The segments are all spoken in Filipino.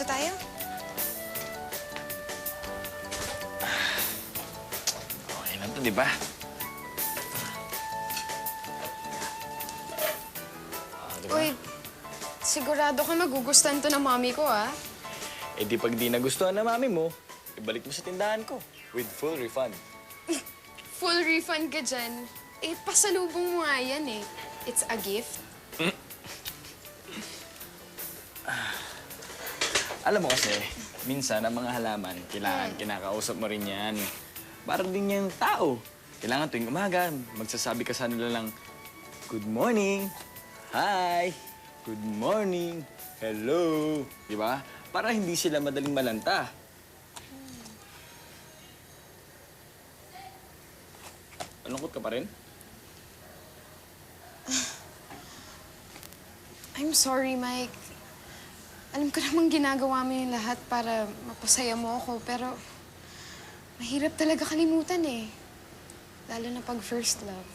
tayo? Okay lang to, di ba? Diba? Uy, sigurado ka magugustuhan to ng mami ko, ah. Eh di pag di nagustuhan na mami mo, ibalik mo sa tindahan ko with full refund. Full refund ka dyan. Eh, pasalubong mo nga yan, eh. It's a gift. Alam mo kasi, minsan ang mga halaman, kailangan kinakausap mo rin yan. Parang din yung tao. Kailangan tuwing umaga, magsasabi ka sa nila lang, good morning, hi, good morning, hello. Di ba? Para hindi sila madaling malanta. Malungkot ka pa rin? I'm sorry, Mike. Alam ko namang ginagawa mo yung lahat para mapasaya mo ako, pero mahirap talaga kalimutan eh. Lalo na pag first love.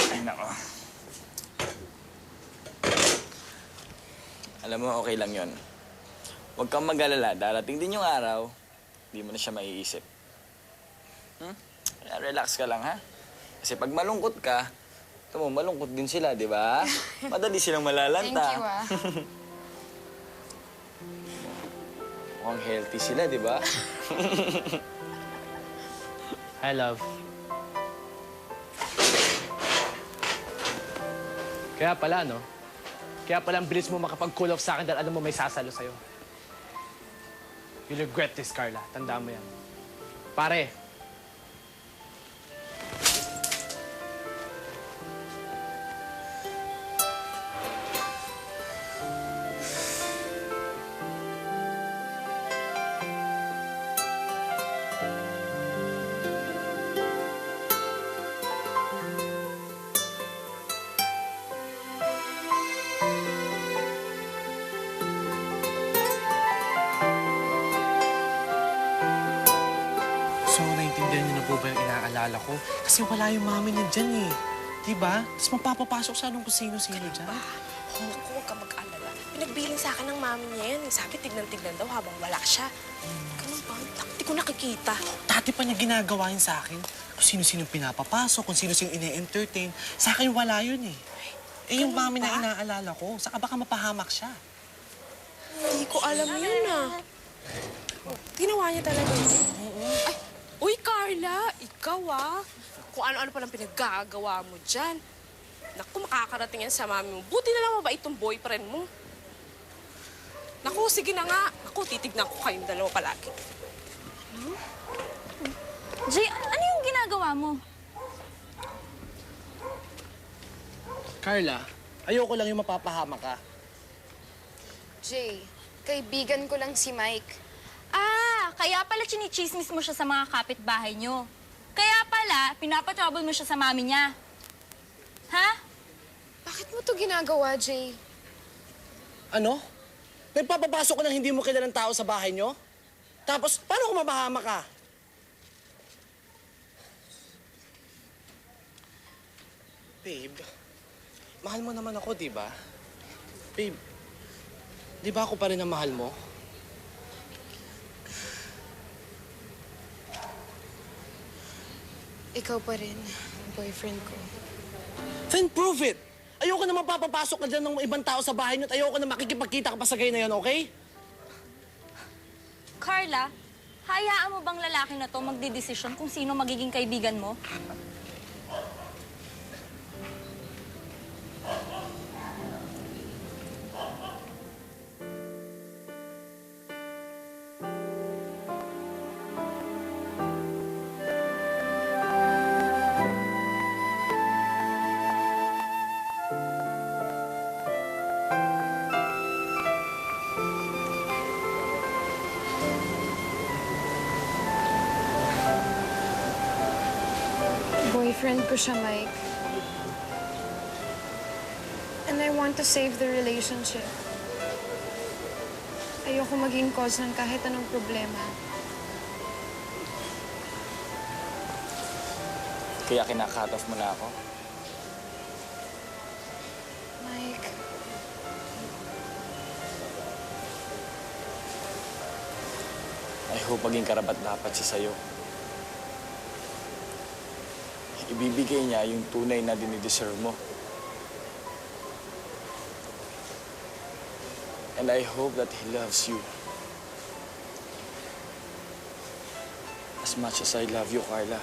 Ay, nako. Alam mo, okay lang yon. Huwag kang mag-alala. Darating din yung araw, di mo na siya maiisip. Kaya relax ka lang, ha? Kasi pag malungkot ka, ito mo, malungkot din sila, di ba? Madali silang malalanta. Thank you, ah. Mukhang healthy sila, di ba? Hi, love. Kaya pala, no? Kaya pala ang bilis mo makapag-cool off sa akin dahil alam mo may sasalo sa'yo. You'll regret this, Carla. Tandaan mo yan. Pare, So, naintindihan niyo na po ba yung inaalala ko? Kasi wala yung mami niya dyan eh. Diba? Tapos mapapapasok siya nung kung sino-sino dyan. Naku, huwag ka mag-alala. Pinagbiling sa akin ng mami niya yan. Sabi, tignan-tignan daw habang wala siya. Ganun ba? Di ko nakikita. Dati pa niya ginagawa yun sa akin. Kung sino-sino pinapapasok, kung sino-sino ine-entertain. Sa akin wala yun eh. Eh, yung mami na inaalala ko, saka baka mapahamak siya. Hindi ko alam yun ah. Ginawa niya talaga yun. Ay, uy, Carla, ikaw ah. Kung ano-ano palang pinaggagawa mo dyan. Naku, makakarating yan sa mami mo. Buti na lang mabait itong boyfriend mo. Naku, sige na nga. Naku, titignan ko kayong dalawa palagi. Jay, ano yung ginagawa mo? Carla, ayoko lang yung mapapahamak ka. Jay, kaibigan ko lang si Mike. Ah, kaya pala chinichismis mo siya sa mga kapitbahay nyo. Kaya pala, pinapatrouble mo siya sa mami niya. Ha? Bakit mo to ginagawa, Jay? Ano? Nagpapapasok ka ng hindi mo kilalang tao sa bahay niyo? Tapos, paano kung mapahamak ka? Babe, mahal mo naman ako, di ba? Babe, di ba ako pa rin ang mahal mo? Ikaw pa rin, boyfriend ko. Then prove it! Ayoko na mapapapasok ka dyan ng ibang tao sa bahay niyo at ayoko na makikipagkita ka pa sa gay na yun, okay? Carla, hayaan mo bang lalaki na to magdidesisyon kung sino magiging kaibigan mo? Boyfriend ko siya, Mike. And I want to save the relationship. Ayoko maging cause ng kahit anong problema. Kaya kina-cut off mo na ako. Mike, hope maging karapat-dapat siya sa'yo. Ibibigay niya yung tunay na dinideserve mo. And I hope that he loves you as much as I love you, Carla.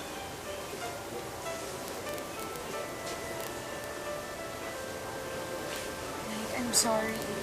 Mike, I'm sorry.